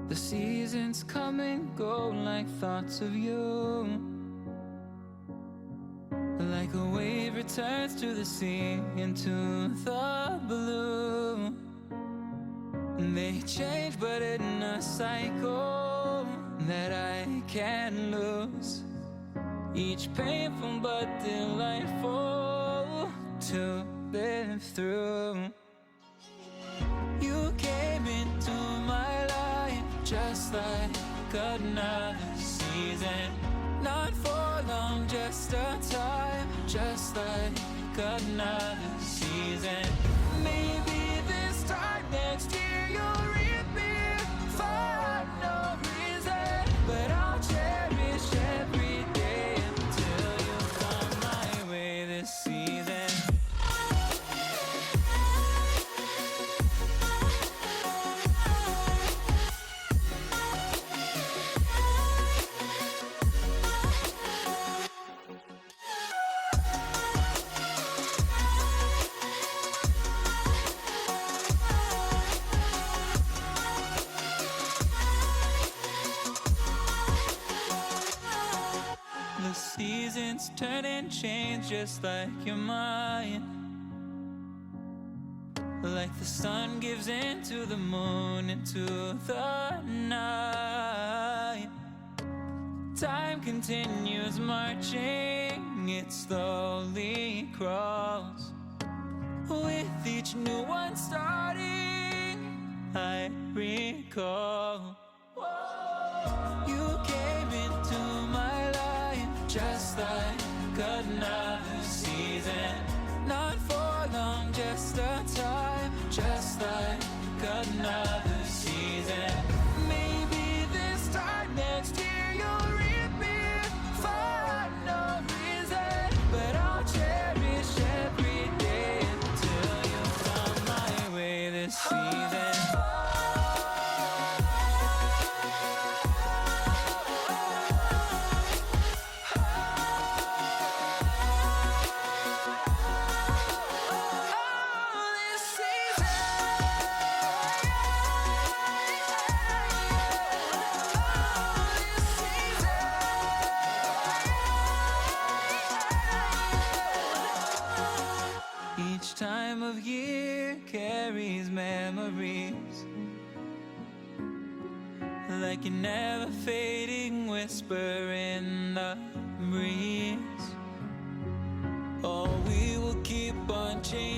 The seasons come and go like thoughts of you. Like a wave returns to the sea, into the blue. They change but in a cycle that I can't lose. Each painful but delightful to live through. You came into my life just like another season. Not for long, just a time, just like another season. Maybe this time next year you'll reappear for no reason, but I'll cherish every day until you come my way this season. The seasons turn and change just like your mind. Like the sun gives into the moon, into the night. Time continues marching, it slowly crawls. With each new one starting, I recall. You came into my life just like another season. Not for long, just a time, just like another season. Maybe this time next year you'll reappear for no reason, but I'll cherish every day until you come my way this season. Each time of year carries memories, like a never fading whisper in the breeze. Oh, we will keep on changing.